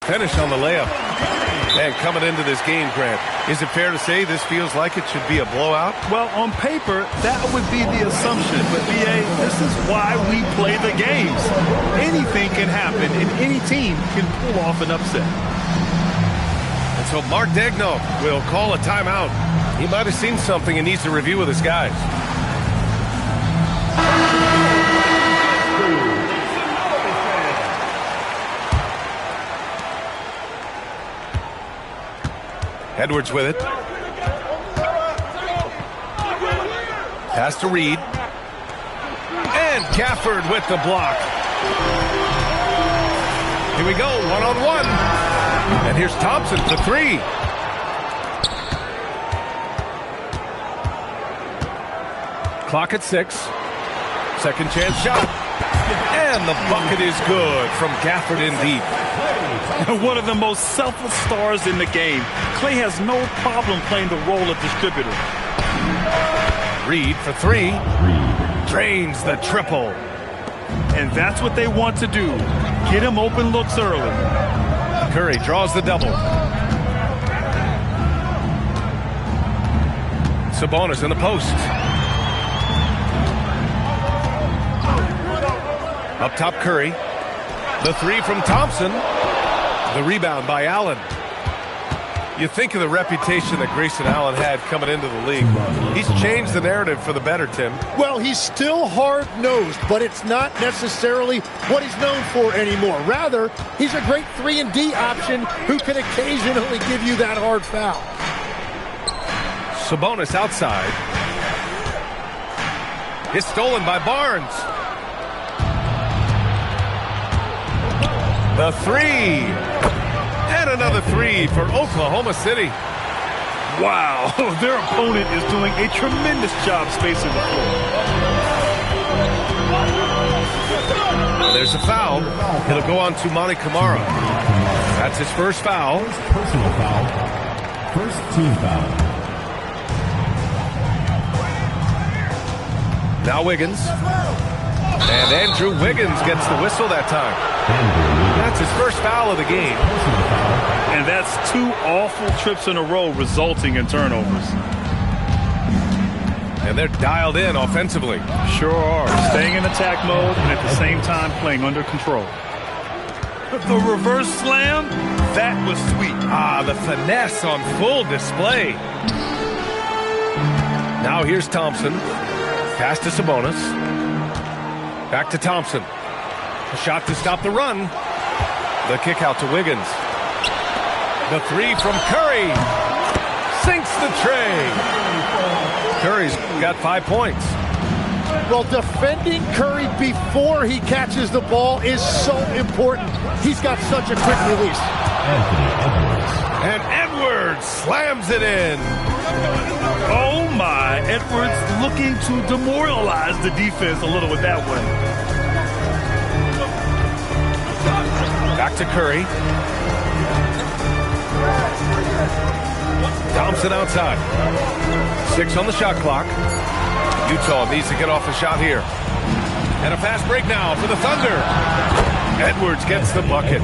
Finish on the layup. And coming into this game, Grant, is it fair to say this feels like it should be a blowout? Well, on paper, that would be the assumption. But, B.A., this is why we play the games. Anything can happen, and any team can pull off an upset. And so Mark Daigneault will call a timeout. He might have seen something and needs to review with his guys. Edwards with it. Pass to Reed. And Gafford with the block. Here we go, one-on-one. And here's Thompson for three. Clock at 6. Second chance shot. And the bucket is good from Gafford in deep. One of the most selfless stars in the game. Klay has no problem playing the role of distributor. Reed for three. Drains the triple. And that's what they want to do. Get him open looks early. Curry draws the double. Sabonis in the post. Up top, Curry. The three from Thompson. The rebound by Allen. You think of the reputation that Grayson Allen had coming into the league. He's changed the narrative for the better, Tim. Well, he's still hard-nosed, but it's not necessarily what he's known for anymore. Rather, he's a great 3-and-D option who can occasionally give you that hard foul. Sabonis outside. It's stolen by Barnes. The three. And another three for Oklahoma City. Wow, their opponent is doing a tremendous job spacing the floor. There's a foul. It'll go on to Monty Kamara. That's his first foul. Personal foul. First team foul. Now Wiggins. And Andrew Wiggins gets the whistle that time. That's his first foul of the game. And that's 2 awful trips in a row resulting in turnovers. And they're dialed in offensively. Sure are. Staying in attack mode and at the same time playing under control. The reverse slam, that was sweet. The finesse on full display. Now here's Thompson. Pass to Sabonis. Back to Thompson. A shot to stop the run. The kick out to Wiggins. The three from Curry. Sinks the tray. Curry's got 5 points. Well, defending Curry before he catches the ball is so important. He's got such a quick release. And Edwards slams it in. Oh, my. Edwards looking to demoralize the defense a little with that one. Back to Curry. Thompson outside. 6 on the shot clock. Utah needs to get off a shot here. And a fast break now for the Thunder. Edwards gets the bucket.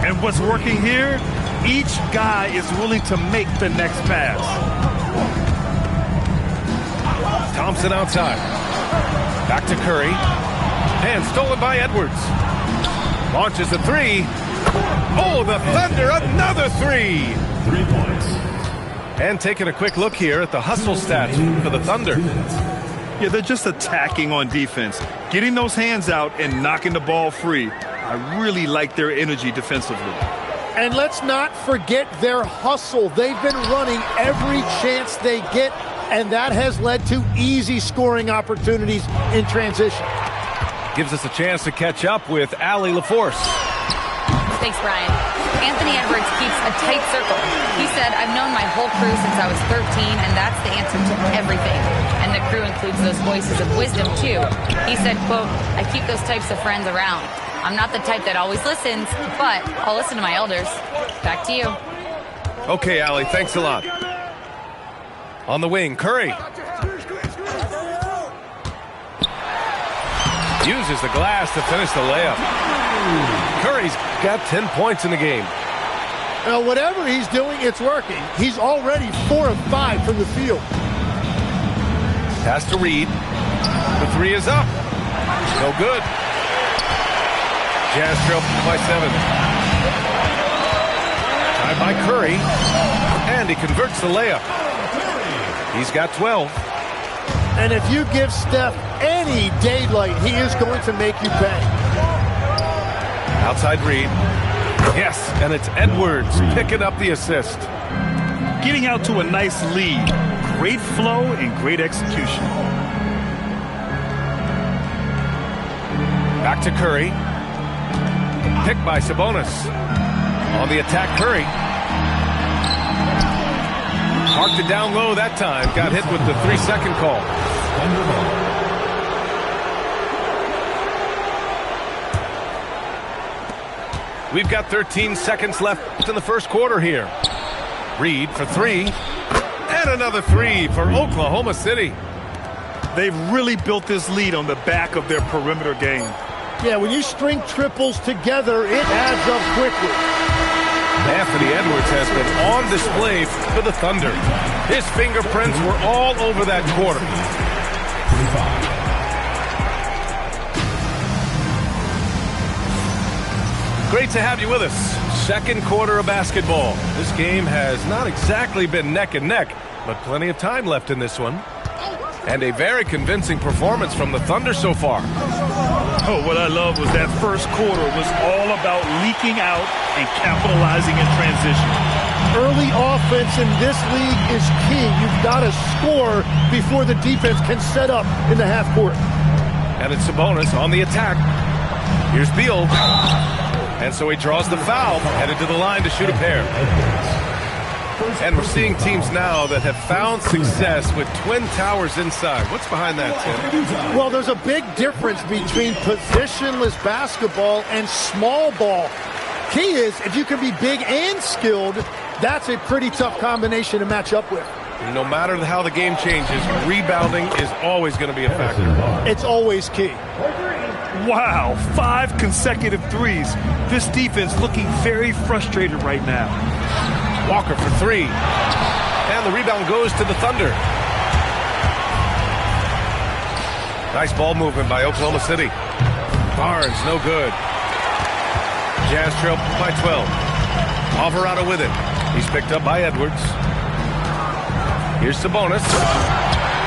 And what's working here? Each guy is willing to make the next pass. Thompson outside. Back to Curry. And stolen by Edwards. Launches a three. Oh, the Thunder, another three. 3 points. And taking a quick look here at the hustle stats for the Thunder. Yeah, they're just attacking on defense. Getting those hands out and knocking the ball free. I really like their energy defensively. And let's not forget their hustle. They've been running every chance they get, and that has led to easy scoring opportunities in transition. Gives us a chance to catch up with Allie LaForce. Thanks, Brian. Anthony Edwards keeps a tight circle. He said, I've known my whole crew since I was 13, and that's the answer to everything. And the crew includes those voices of wisdom, too. He said, quote, I keep those types of friends around. I'm not the type that always listens, but I'll listen to my elders. Back to you. Okay, Allie, thanks a lot. On the wing, Curry. Uses the glass to finish the layup. Curry's got 10 points in the game. Now, whatever he's doing, it's working. He's already 4 of 5 from the field. Pass to Reed. The three is up. No good. Jazz trail by 7. Tied by Curry. And he converts the layup. He's got 12. And if you give Steph any daylight, he is going to make you pay. Outside Reed. Yes, and it's Edwards picking up the assist. Getting out to a nice lead. Great flow and great execution. Back to Curry. Picked by Sabonis. On the attack, Curry. Marked it down low that time. Got hit with the 3-second call. We've got 13 seconds left in the first quarter here. Reed for 3. And another 3 for Oklahoma City. They've really built this lead on the back of their perimeter game. Yeah, when you string triples together, it adds up quickly. Anthony Edwards has been on display for the Thunder. His fingerprints were all over that quarter. Great to have you with us. Second quarter of basketball. This game has not exactly been neck and neck, but plenty of time left in this one. And a very convincing performance from the Thunder so far. Oh, what I love was that first quarter was all about leaking out and capitalizing in transition. Early offense in this league is key. You've got to score before the defense can set up in the half court. And it's Sabonis on the attack. Here's Beal. And so he draws the foul, headed to the line to shoot a pair. And we're seeing teams now that have found success with twin towers inside. What's behind that, Tim? Well, there's a big difference between positionless basketball and small ball. Key is, if you can be big and skilled, that's a pretty tough combination to match up with. No matter how the game changes, rebounding is always going to be a factor. It's always key. Wow, 5 consecutive threes. This defense looking very frustrated right now. Walker for 3. And the rebound goes to the Thunder. Nice ball movement by Oklahoma City. Barnes, no good. Jazz trail by 12. Alvarado with it. He's picked up by Edwards. Here's Sabonis.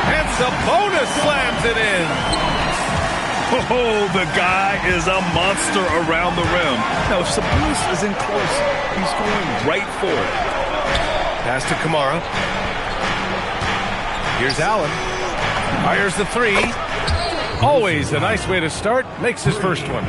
And Sabonis slams it in. Oh, the guy is a monster around the rim. Now, if Sabonis is in close, he's going right for it. Pass to Kamara. Here's Allen. Fires the 3. Always a nice way to start. Makes his first one.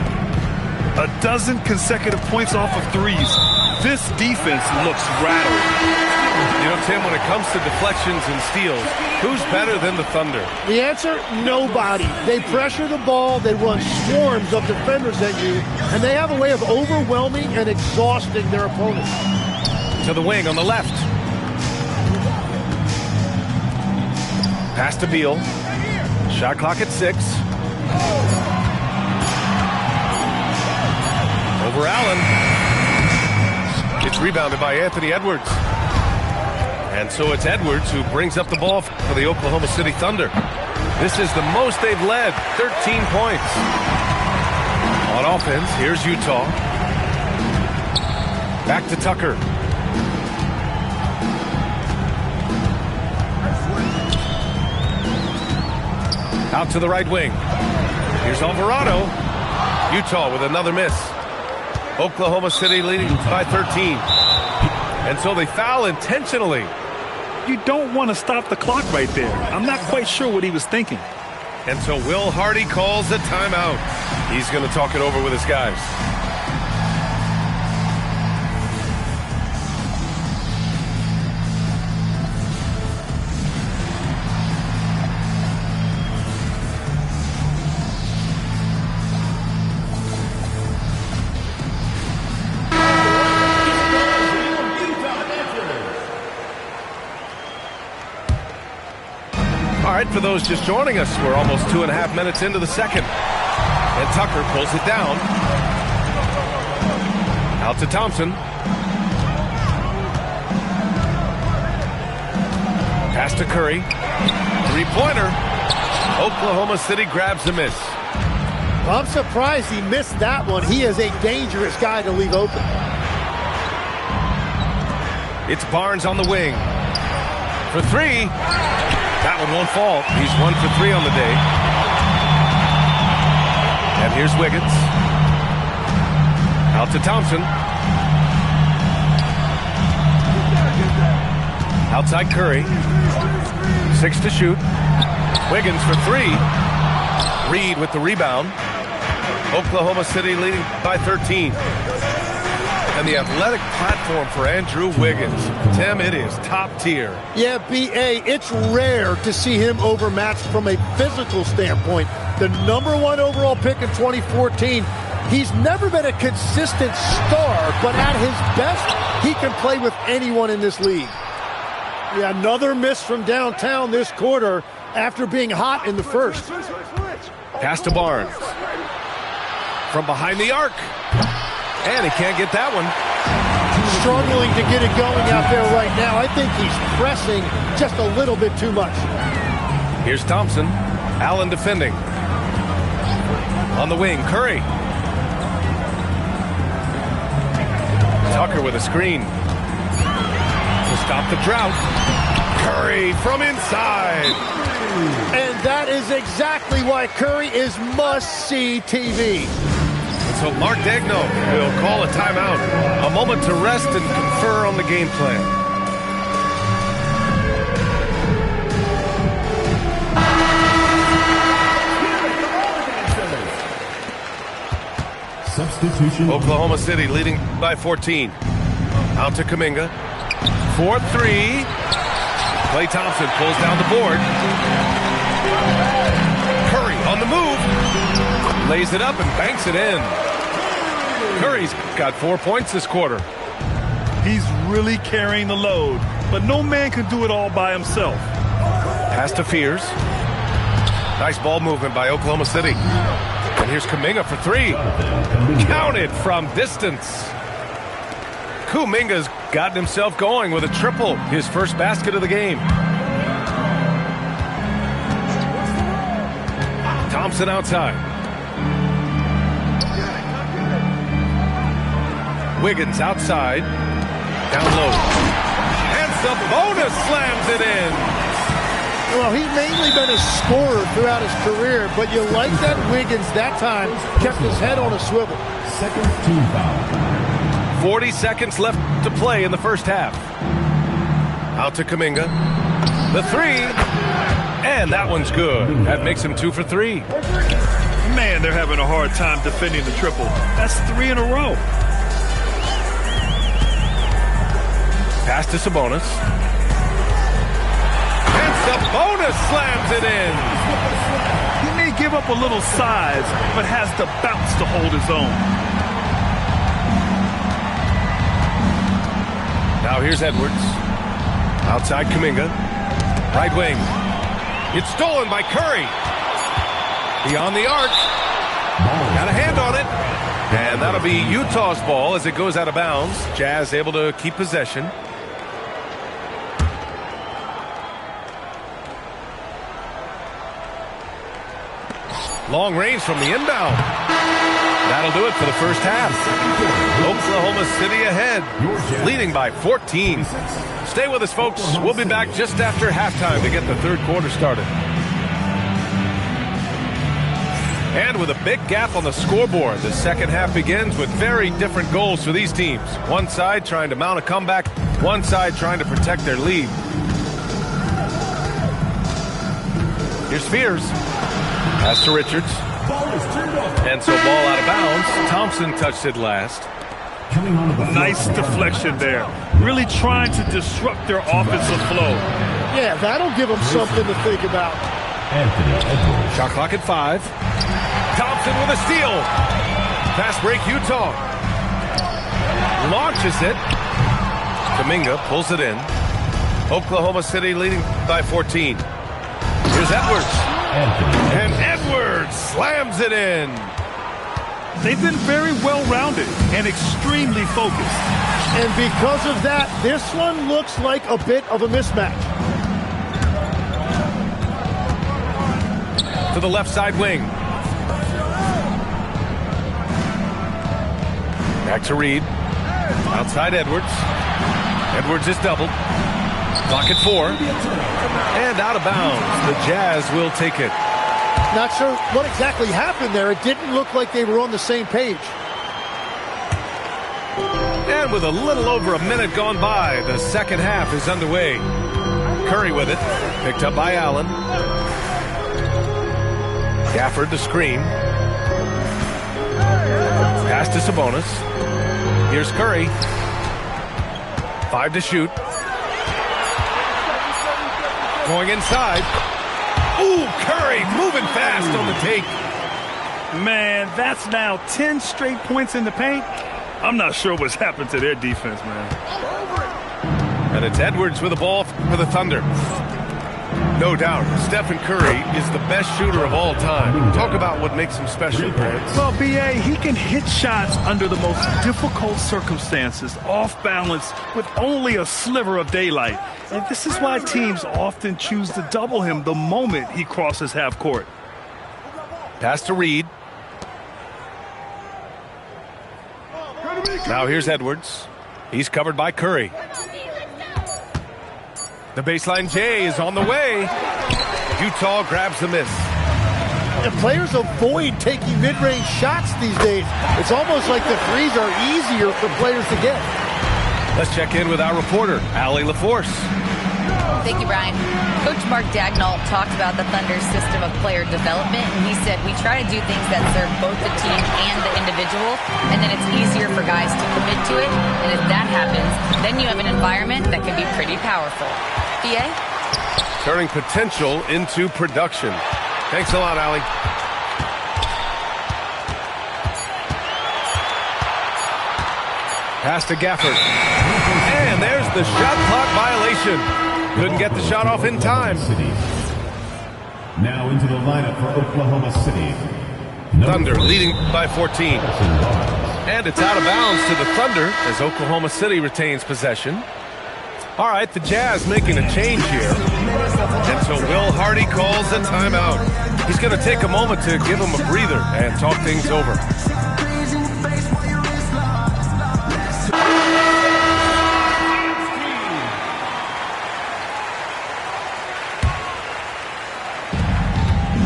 12 consecutive points off of threes. This defense looks rattled. You know, Tim, when it comes to deflections and steals, who's better than the Thunder? The answer, nobody. They pressure the ball, they run swarms of defenders at you, and they have a way of overwhelming and exhausting their opponents. To the wing on the left. Pass to Beal. Shot clock at 6. Over Allen. It's rebounded by Anthony Edwards. And so it's Edwards who brings up the ball for the Oklahoma City Thunder. This is the most they've led, 13 points. On offense, here's Utah. Back to Tucker. Out to the right wing. Here's Alvarado. Utah with another miss. Oklahoma City leading by 13. And so they foul intentionally. You don't want to stop the clock right there. I'm not quite sure what he was thinking. And so Will Hardy calls a timeout. He's going to talk it over with his guys. For those just joining us, we're almost 2.5 minutes into the second. And Tucker pulls it down. Out to Thompson. Pass to Curry. Three-pointer. Oklahoma City grabs the miss. I'm surprised he missed that one. He is a dangerous guy to leave open. It's Barnes on the wing. For three. That one won't fall. He's 1 for 3 on the day. And here's Wiggins. Out to Thompson. Outside Curry. 6 to shoot. Wiggins for 3. Reed with the rebound. Oklahoma City leading by 13. And the athletic platform for Andrew Wiggins. Tim, it is top tier. Yeah, B.A., it's rare to see him overmatched from a physical standpoint. The #1 overall pick in 2014. He's never been a consistent star, but at his best, he can play with anyone in this league. Yeah, another miss from downtown this quarter after being hot in the first. Pass to Barnes. From behind the arc. And he can't get that one. Struggling to get it going out there right now. I think he's pressing just a little bit too much. Here's Thompson. Allen defending. On the wing, Curry. Tucker with a screen. To stop the drought. Curry from inside. And that is exactly why Curry is must-see TV. So Mark Daigneault will call a timeout. A moment to rest and confer on the game plan. Substitution. Oklahoma City leading by 14. Out to Kuminga. 4-3. Klay Thompson pulls down the board. Curry on the move. Lays it up and banks it in. Curry's got 4 points this quarter. He's really carrying the load, but no man can do it all by himself. Pass to Fears. Nice ball movement by Oklahoma City. And here's Kuminga for 3. Counted from distance. Kuminga's gotten himself going with a triple. His first basket of the game. Thompson outside. Wiggins outside. Down low. And Sabonis slams it in. Well, he's mainly been a scorer throughout his career, but you like that Wiggins that time kept his head on a swivel. Second team foul. 40 seconds left to play in the first half. Out to Kuminga. The 3. And that one's good. That makes him 2 for 3. Man, they're having a hard time defending the triple. That's 3 in a row. Pass to Sabonis. And Sabonis slams it in. He may give up a little size, but has the bounce to hold his own. Now here's Edwards. Outside Kuminga. Right wing. It's stolen by Curry. Beyond the arc. Got a hand on it. And that'll be Utah's ball as it goes out of bounds. Jazz able to keep possession. Long range from the inbound. That'll do it for the first half. Oklahoma City ahead, leading by 14. Stay with us, folks. We'll be back just after halftime to get the third quarter started. And with a big gap on the scoreboard, the second half begins with very different goals for these teams. One side trying to mount a comeback, one side trying to protect their lead. Here's Spears. Pass to Richards. And so ball out of bounds. Thompson touched it last. Nice deflection there. Really trying to disrupt their offensive flow. Yeah, that'll give them something to think about. Shot clock at 5. Thompson with a steal. Fast break Utah. Launches it. Kuminga pulls it in. Oklahoma City leading by 14. Here's Edwards. And Edwards slams it in. They've been very well-rounded and extremely focused. And because of that, this one looks like a bit of a mismatch. To the left side wing. Back to Reed. Outside Edwards. Edwards is doubled. Clock at 4. And out of bounds. The Jazz will take it. Not sure what exactly happened there. It didn't look like they were on the same page. And with a little over a minute gone by, the second half is underway. Curry with it. Picked up by Allen. Gafford the screen. Pass to Sabonis. Here's Curry. 5 to shoot. Going inside. Ooh, Curry moving fast on the take. Man, that's now 10 straight points in the paint. I'm not sure what's happened to their defense, man. And it's Edwards with the ball for the Thunder. No doubt, Stephen Curry is the best shooter of all time. Talk about what makes him special, Grant. Well, B.A., he can hit shots under the most difficult circumstances, off balance, with only a sliver of daylight. And this is why teams often choose to double him the moment he crosses half court. Pass to Reed. Now here's Edwards. He's covered by Curry. The baseline J is on the way. Utah grabs the miss. And players avoid taking mid-range shots these days. It's almost like the threes are easier for players to get. Let's check in with our reporter, Allie LaForce. Thank you, Brian. Coach Mark Dagnall talked about the Thunder's system of player development, and he said, we try to do things that serve both the team and the individual, and then it's easier for guys to commit to it, and if that happens, then you have an environment that can be pretty powerful. BA? Turning potential into production. Thanks a lot, Allie. Pass to Gafford. And there's the shot clock violation. Couldn't get the shot off in time. Now into the lineup for Oklahoma City. Thunder leading by 14. And it's out of bounds to the Thunder as Oklahoma City retains possession. All right, the Jazz making a change here. And so Will Hardy calls a timeout. He's going to take a moment to give him a breather and talk things over.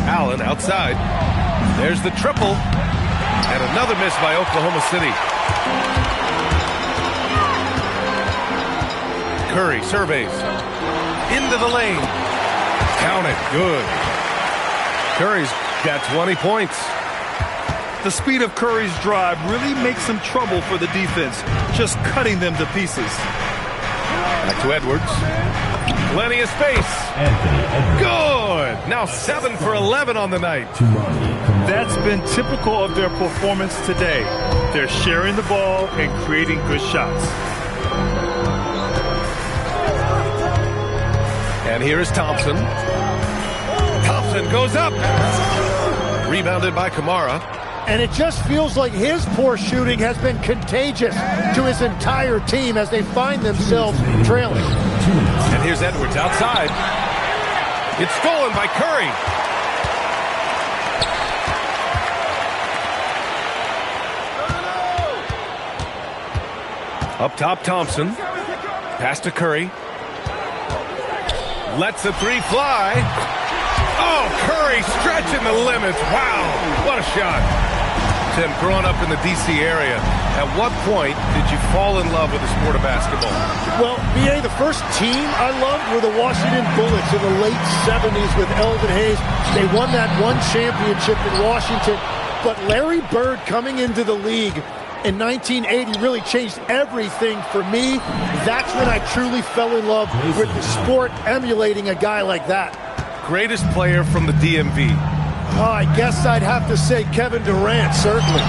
Allen outside. There's the triple. And another miss by Oklahoma City. Curry surveys. Into the lane. Count it. Good. Curry's got 20 points. The speed of Curry's drive really makes him trouble for the defense, just cutting them to pieces. Back to Edwards. Plenty of space. Good. Now 7 for 11 on the night. That's been typical of their performance today. They're sharing the ball and creating good shots. And here is Thompson. Thompson goes up. Rebounded by Kamara. And it just feels like his poor shooting has been contagious to his entire team as they find themselves trailing. And here's Edwards outside. It's stolen by Curry. Up top, Thompson. Pass to Curry. Lets the three fly. Oh, Curry stretching the limits. Wow, what a shot. Tim, growing up in the D.C. area, at what point did you fall in love with the sport of basketball? Well, B.A., the first team I loved were the Washington Bullets in the late 70s with Elvin Hayes. They won that one championship in Washington. But Larry Bird coming into the league in 1980 really changed everything for me. That's when I truly fell in love with the sport, emulating a guy like that. Greatest player from the DMV? Oh, I guess I'd have to say Kevin Durant, certainly.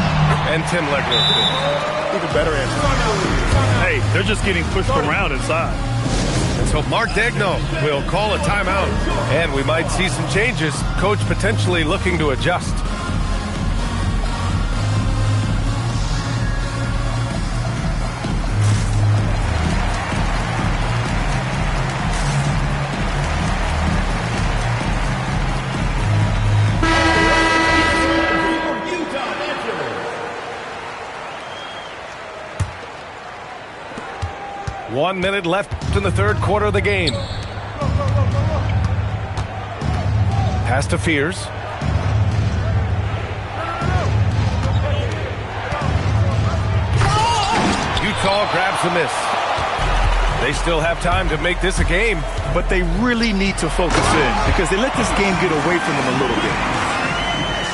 And Tim Legler. Even better answer. Hey, they're just getting pushed around inside. And so Mark Dagnall will call a timeout, and we might see some changes. Coach potentially looking to adjust. 1 minute left in the third quarter of the game. Pass to Fears. Utah grabs the miss. They still have time to make this a game. But they really need to focus in because they let this game get away from them a little bit.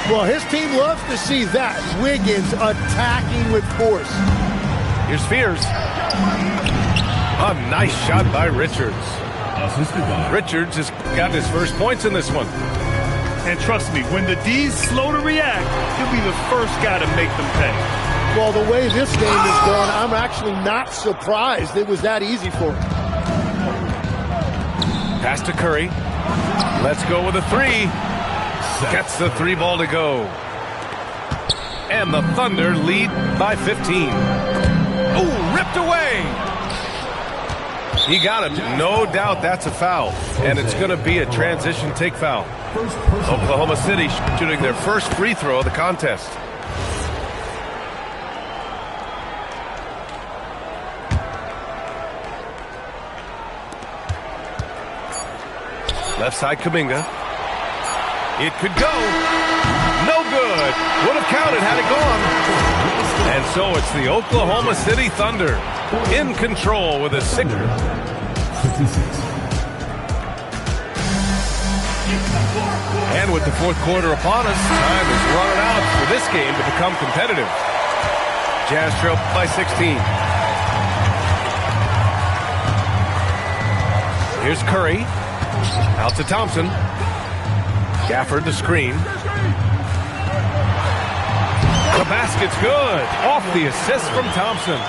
Well, his team loves to see that. Wiggins attacking with force. Here's Fears. A nice shot by Richards. Richards has got his first points in this one. And trust me, when the D's slow to react, he'll be the first guy to make them pay. Well, the way this game is going, I'm actually not surprised it was that easy for him. Pass to Curry. Let's go with a three. Gets the three ball to go. And the Thunder lead by 15. Ooh, ripped away. He got him. No doubt that's a foul. And it's going to be a transition take foul. Oklahoma City shooting their first free throw of the contest. Left side Kuminga. It could go. No good. Would have counted had it gone. And so it's the Oklahoma City Thunder in control with a 6. And with the fourth quarter upon us, time is running out for this game to become competitive. Jazz trail by 16. Here's Curry. Out to Thompson. Gafford the screen. The basket's good. Off the assist from Thompson.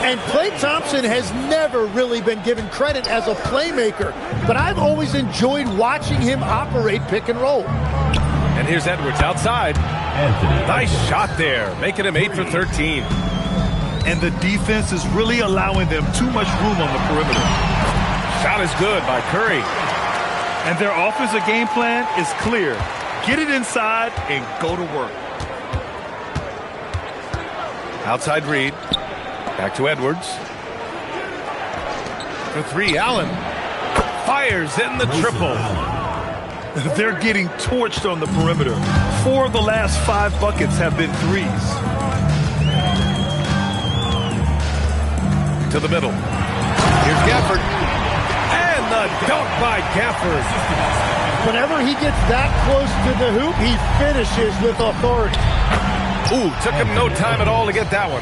And Klay Thompson has never really been given credit as a playmaker, but I've always enjoyed watching him operate pick and roll. And here's Edwards outside. Nice shot there, making him 8 for 13. And the defense is really allowing them too much room on the perimeter. Shot is good by Curry. And their offensive game plan is clear. Get it inside and go to work. Outside Reed. Back to Edwards. For three, Allen. Fires in the triple. They're getting torched on the perimeter. 4 of the last 5 buckets have been threes. To the middle. Here's Gafford. And the dunk by Gafford. Whenever he gets that close to the hoop, he finishes with authority. Ooh, took him no time at all to get that one.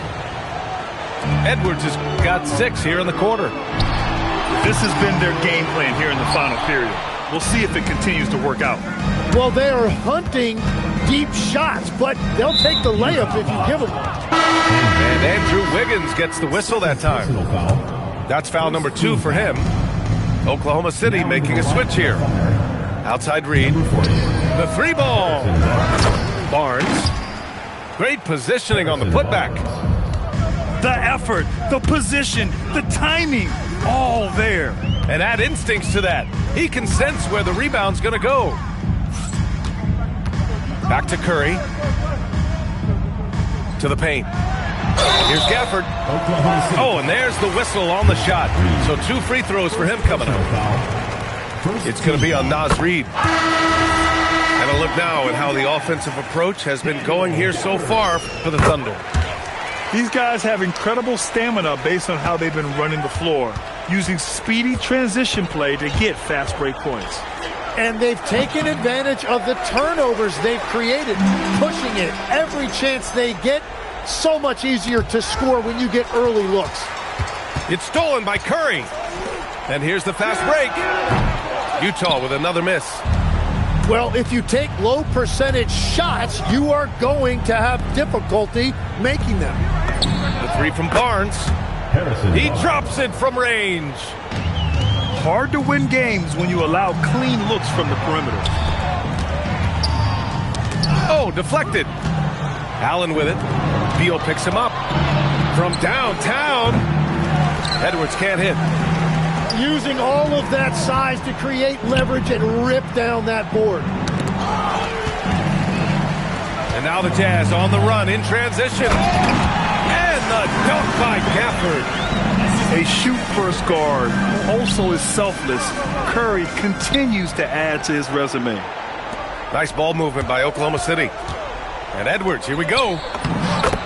Edwards has got 6 here in the quarter. This has been their game plan here in the final period. We'll see if it continues to work out. Well, they are hunting deep shots, but they'll take the layup if you give them one. And Andrew Wiggins gets the whistle that time. That's foul number 2 for him. Oklahoma City making a switch here. Outside Reed. The 3 ball. Barnes. Great positioning on the putback. The effort, the position, the timing, all there. And add instincts to that. He can sense where the rebound's going to go. Back to Curry. To the paint. Here's Gafford. Oh, and there's the whistle on the shot. So 2 free throws for him coming up. It's going to be on Naz Reid. And a look now at how the offensive approach has been going here so far for the Thunder. These guys have incredible stamina based on how they've been running the floor, using speedy transition play to get fast break points. And they've taken advantage of the turnovers they've created, pushing it every chance they get. So much easier to score when you get early looks. It's stolen by Curry. And here's the fast break. Utah with another miss. Well, if you take low percentage shots, you are going to have difficulty making them. The 3 from Barnes. He drops it from range. Hard to win games when you allow clean looks from the perimeter. Oh, deflected. Allen with it. Beal picks him up. From downtown. Edwards can't hit. Using all of that size to create leverage and rip down that board. And now the Jazz on the run in transition. And the dunk by Gafford. A shoot-first guard who also is selfless, Curry continues to add to his resume. Nice ball movement by Oklahoma City. And Edwards, here we go.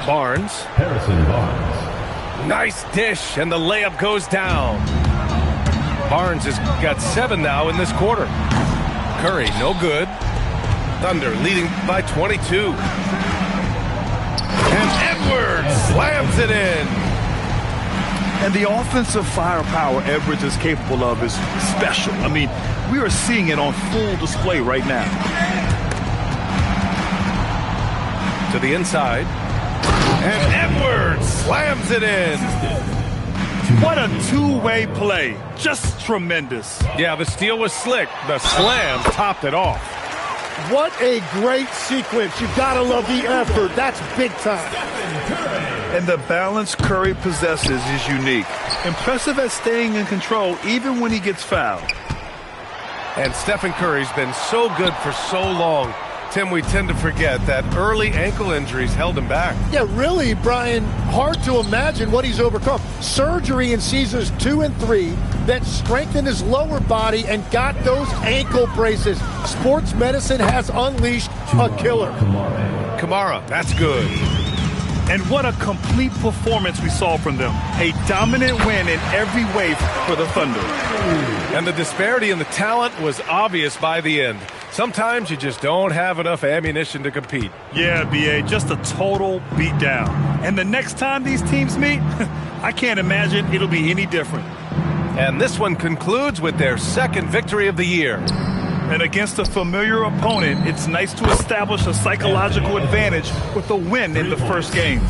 Barnes. Harrison Barnes. Nice dish, and the layup goes down. Barnes has got 7 now in this quarter. Curry, no good. Thunder leading by 22. And Edwards slams it in. And the offensive firepower Edwards is capable of is special. I mean, we are seeing it on full display right now. To the inside. And Edwards slams it in. What a two-way play. Just tremendous. Yeah, the steal was slick. The slam topped it off. What a great sequence. You've got to love the effort. That's big time. And the balance Curry possesses is unique. Impressive at staying in control even when he gets fouled. And Stephen Curry's been so good for so long. Tim, we tend to forget that early ankle injuries held him back. Yeah, really, Brian, hard to imagine what he's overcome. Surgery in seasons 2 and 3 that strengthened his lower body and got those ankle braces. Sports medicine has unleashed a killer. Kamara, that's good. And what a complete performance we saw from them. A dominant win in every way for the Thunder. And the disparity in the talent was obvious by the end. Sometimes you just don't have enough ammunition to compete. Yeah, B.A., just a total beatdown. And the next time these teams meet, I can't imagine it'll be any different. And this one concludes with their second victory of the year. And against a familiar opponent, it's nice to establish a psychological advantage with a win in the first game.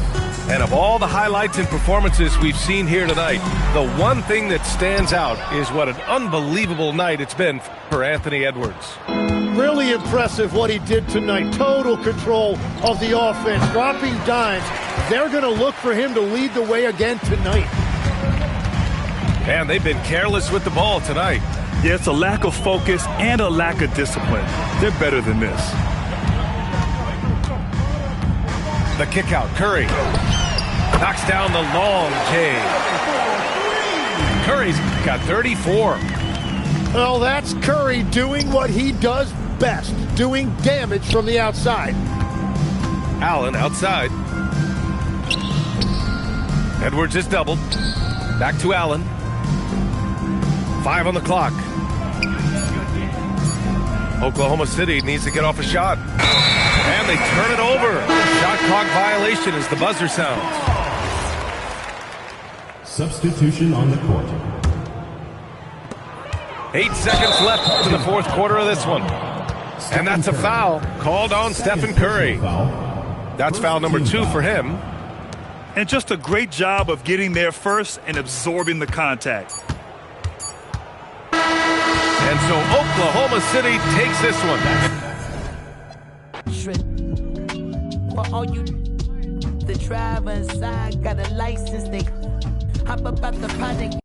And of all the highlights and performances we've seen here tonight, the one thing that stands out is what an unbelievable night it's been for Anthony Edwards. Really impressive what he did tonight. Total control of the offense, dropping dimes. They're going to look for him to lead the way again tonight. And they've been careless with the ball tonight. Yeah, it's a lack of focus and a lack of discipline. They're better than this. The kick out, Curry. Knocks down the long J. Curry's got 34. Well, that's Curry doing what he does best, doing damage from the outside. Allen outside. Edwards is doubled. Back to Allen. 5 on the clock. Oklahoma City needs to get off a shot. And they turn it over. Shot clock violation as the buzzer sounds. Substitution on the court. 8 seconds left in the fourth quarter of this one. And that's a foul called on Stephen Curry. That's foul number 2 for him. And just a great job of getting there first and absorbing the contact. And so Oklahoma City takes this one. For all you the drive inside got a license, they hop up out the project.